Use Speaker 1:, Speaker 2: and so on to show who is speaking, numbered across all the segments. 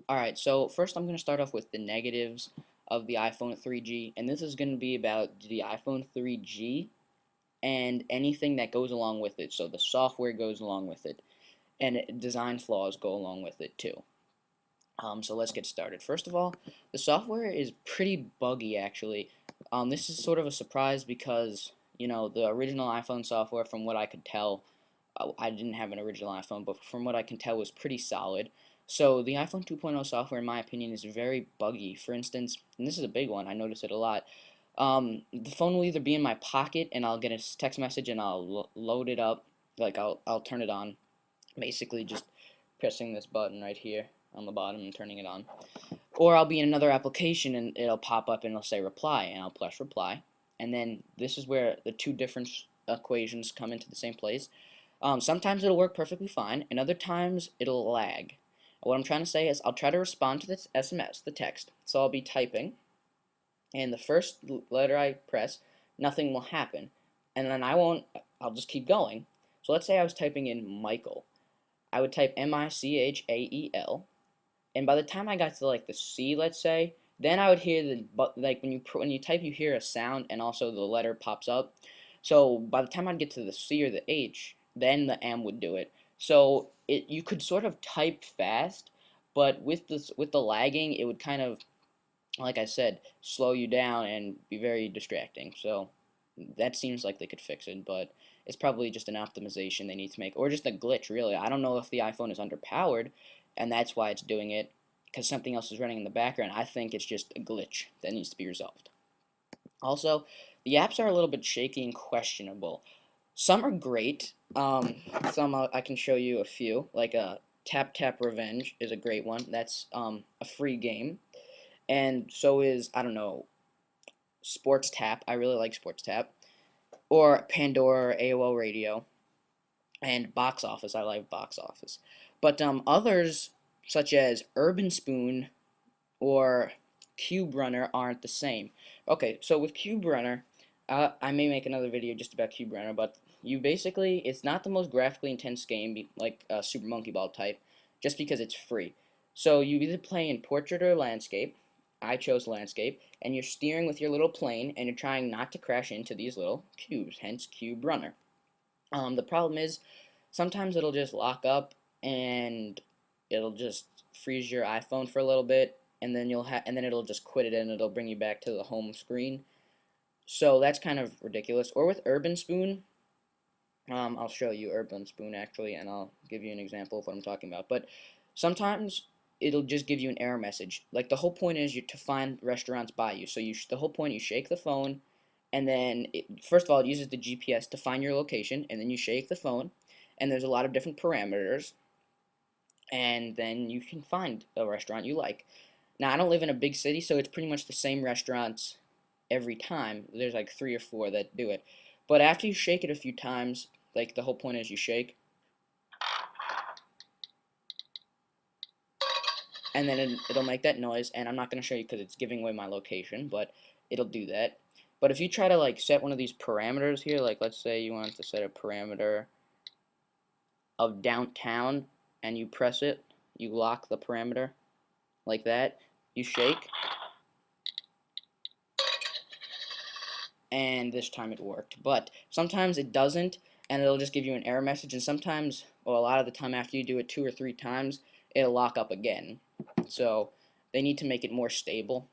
Speaker 1: Alright, so first I'm going to start off with the negatives of the iPhone 3G, and this is going to be about the iPhone 3G and anything that goes along with it. So the software goes along with it, and design flaws go along with it too. So let's get started. First of all, the software is pretty buggy actually. This is sort of a surprise because, the original iPhone software, from what I could tell, I didn't have an original iPhone, but from what I can tell, was pretty solid. So the iPhone 2.0 software, in my opinion, is very buggy. For instance, and this is a big one, I notice it a lot. The phone will either be in my pocket and I'll get a text message and I'll load it up, like I'll turn it on, basically just pressing this button right here on the bottom and turning it on. Or I'll be in another application and it'll pop up and it'll say reply, and I'll press reply. And then this is where the two different equations come into the same place. Sometimes it'll work perfectly fine, and other times it'll lag. What I'm trying to say is I'll try to respond to this SMS, the text. So I'll be typing, and the first letter I press, nothing will happen. And then I'll just keep going. So let's say I was typing in Michael. I would type Michael, and by the time I got to like the C, let's say, then I would hear like when you type, you hear a sound and also the letter pops up. So by the time I'd get to the C or the H, then the M would do it. So you could sort of type fast, but with the lagging, it would kind of, like I said, slow you down and be very distracting. So that seems like they could fix it, but it's probably just an optimization they need to make, or just a glitch, really. I don't know if the iPhone is underpowered, and that's why it's doing it, because something else is running in the background. I think it's just a glitch that needs to be resolved. Also, the apps are a little bit shaky and questionable. Some are great. Some I can show you a few, like Tap Tap Revenge is a great one. That's a free game, and so is, I don't know, Sports Tap. I really like Sports Tap, or Pandora, or AOL Radio, and Box Office. I like Box Office, but others such as Urban Spoon or Cube Runner aren't the same. Okay, so with Cube Runner, I may make another video just about Cube Runner, but you basically, it's not the most graphically intense game like Super Monkey Ball type, just because it's free. So you either play in portrait or landscape. I chose landscape, and you're steering with your little plane, and you're trying not to crash into these little cubes, hence Cube Runner. The problem is sometimes it'll just lock up and it'll just freeze your iPhone for a little bit, and then it'll just quit it and it'll bring you back to the home screen. So that's kind of ridiculous. Or with Urban Spoon, I'll show you Urban Spoon actually, and I'll give you an example of what I'm talking about. But sometimes it'll just give you an error message. Like the whole point is to find restaurants by you. So the whole point, you shake the phone, and then first of all, it uses the GPS to find your location, and then you shake the phone, and there's a lot of different parameters, and then you can find a restaurant you like. Now, I don't live in a big city, so it's pretty much the same restaurants every time. There's like 3 or 4 that do it. But after you shake it a few times, like the whole point is you shake, and then it'll make that noise, and I'm not going to show you because it's giving away my location, but it'll do that. But if you try to like set one of these parameters here, like let's say you want to set a parameter of downtown, and you press it, you lock the parameter like that, you shake, and this time it worked. But sometimes it doesn't, and it'll just give you an error message, and sometimes, well, a lot of the time after you do it 2 or 3 times, it'll lock up again. So they need to make it more stable.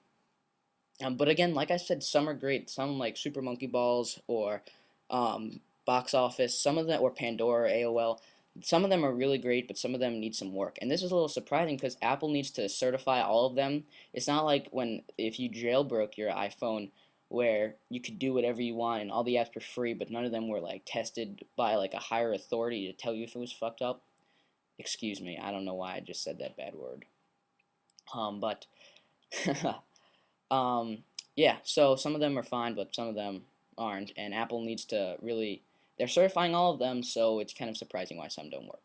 Speaker 1: But again, like I said, some are great. Some like Super Monkey Balls or Box Office, some of them, or Pandora, or AOL. Some of them are really great, but some of them need some work. And this is a little surprising because Apple needs to certify all of them. It's not like if you jailbroke your iPhone, where you could do whatever you want and all the apps were free, but none of them were like tested by like a higher authority to tell you if it was fucked up. Excuse me, I don't know why I just said that bad word. But Um, yeah, so some of them are fine, but some of them aren't, and Apple needs to really, they're certifying all of them, so it's kind of surprising why some don't work.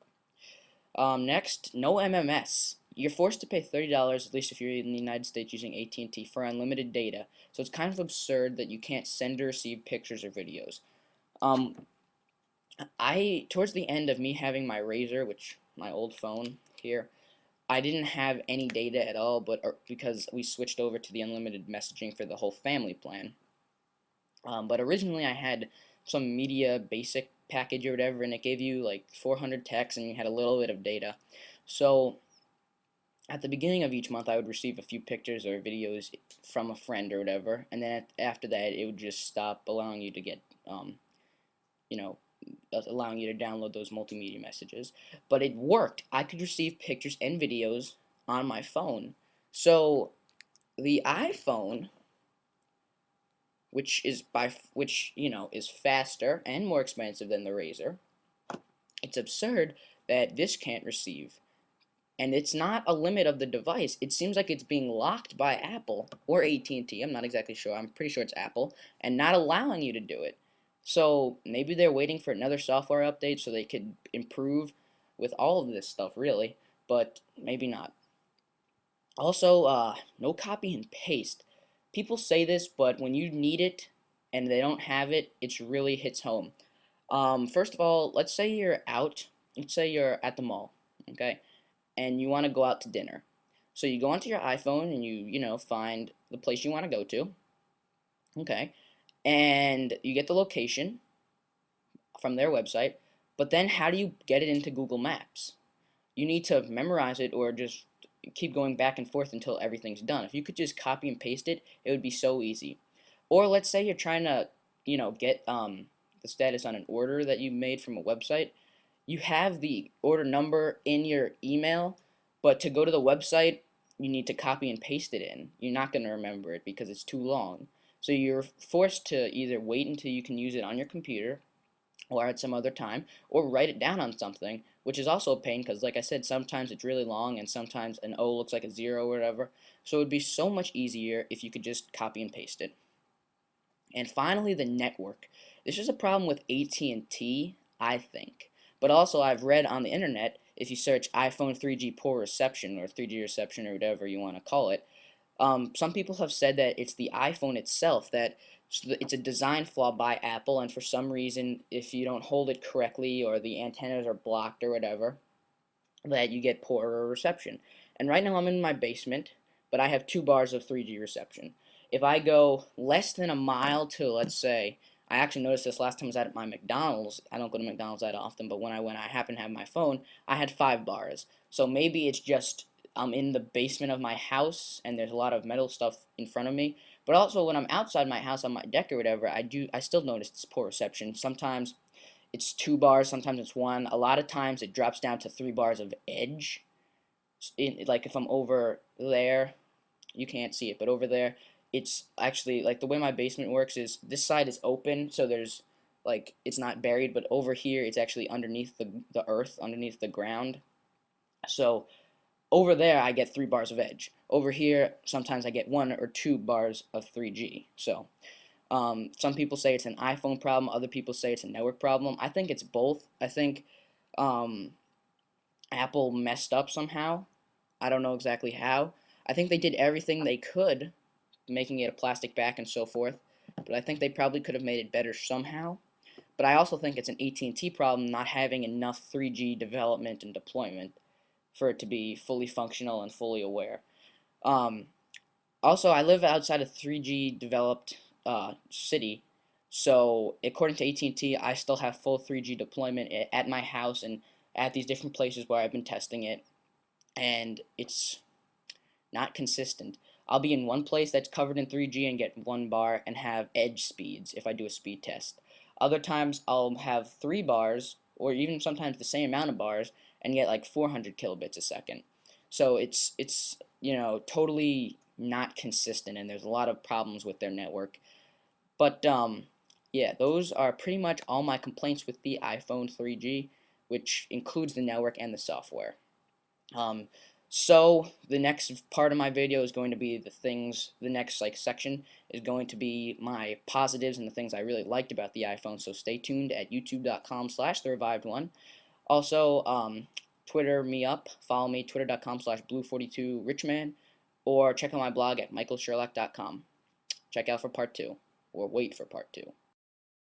Speaker 1: Next, no MMS. You're forced to pay $30, at least if you're in the United States using AT&T, for unlimited data, so it's kind of absurd that you can't send or receive pictures or videos. Towards the end of me having my Razor, which my old phone here, I didn't have any data at all, but because we switched over to the unlimited messaging for the whole family plan. But originally I had some media basic package or whatever, and it gave you like 400 texts and you had a little bit of data. So at the beginning of each month, I would receive a few pictures or videos from a friend or whatever, and then after that, it would just stop allowing you to get, you know, allowing you to download those multimedia messages. But it worked. I could receive pictures and videos on my phone. So the iPhone, which is faster and more expensive than the Razor, it's absurd that this can't receive. And it's not a limit of the device. It seems like it's being locked by Apple or AT&T. I'm not exactly sure. I'm pretty sure it's Apple, and not allowing you to do it. So maybe they're waiting for another software update so they could improve with all of this stuff, really, but maybe not. Also, no copy and paste. People say this, but when you need it and they don't have it, it really hits home. First of all, let's say you're out. Let's say you're at the mall, okay, and you want to go out to dinner. So you go onto your iPhone and you find the place you want to go to, okay, and you get the location from their website. But then how do you get it into Google Maps? You need to memorize it or just keep going back and forth until everything's done. If you could just copy and paste it, it would be so easy. Or let's say you're trying to, get the status on an order that you made from a website. You have the order number in your email, but to go to the website, you need to copy and paste it in. You're not going to remember it because it's too long. So you're forced to either wait until you can use it on your computer or at some other time, or write it down on something, which is also a pain because, like I said, sometimes it's really long and sometimes an O looks like a 0 or whatever. So it would be so much easier if you could just copy and paste it. And finally, the network. This is a problem with AT&T, I think. But also, I've read on the internet, if you search iPhone 3G poor reception or 3G reception or whatever you want to call it, some people have said that it's the iPhone itself that it's a design flaw by Apple, and for some reason, if you don't hold it correctly or the antennas are blocked or whatever, that you get poorer reception. And right now I'm in my basement, but I have 2 bars of 3G reception. If I go less than a mile to, let's say, I actually noticed this last time I was at my McDonald's. I don't go to McDonald's that often, but when I went, I happened to have my phone. I had 5 bars. So maybe it's just I'm in the basement of my house and there's a lot of metal stuff in front of me. But also when I'm outside my house on my deck or whatever, I still notice this poor reception. Sometimes it's 2 bars, sometimes it's one. A lot of times it drops down to 3 bars of edge. Like if I'm over there, you can't see it, but over there, it's actually like the way my basement works is this side is open, so there's like it's not buried, but over here it's actually underneath the earth, underneath the ground. So over there I get 3 bars of edge. Over here, sometimes I get 1 or 2 bars of 3G. So some people say it's an iPhone problem, other people say it's a network problem. I think it's both. I think um, Apple messed up somehow. I don't know exactly how. I think they did everything they could, making it a plastic back and so forth, but I think they probably could have made it better somehow. But I also think it's an AT&T problem not having enough 3G development and deployment for it to be fully functional and fully aware. Um, Also, I live outside a 3G developed city, so according to AT&T, I still have full 3G deployment at my house and at these different places where I've been testing it, and it's not consistent. I'll be in one place that's covered in 3G and get 1 bar and have edge speeds if I do a speed test. Other times I'll have 3 bars or even sometimes the same amount of bars and get like 400 kilobits a second. So it's totally not consistent, and there's a lot of problems with their network. But yeah, those are pretty much all my complaints with the iPhone 3G, which includes the network and the software. Um, so the next part of my video is going to be the next section is going to be my positives and the things I really liked about the iPhone. So stay tuned at youtube.com/therevived1. Also, Twitter me up, follow me, twitter.com/blue42richman, or check out my blog at michaelsherlock.com. Check out for part 2, or wait for part 2.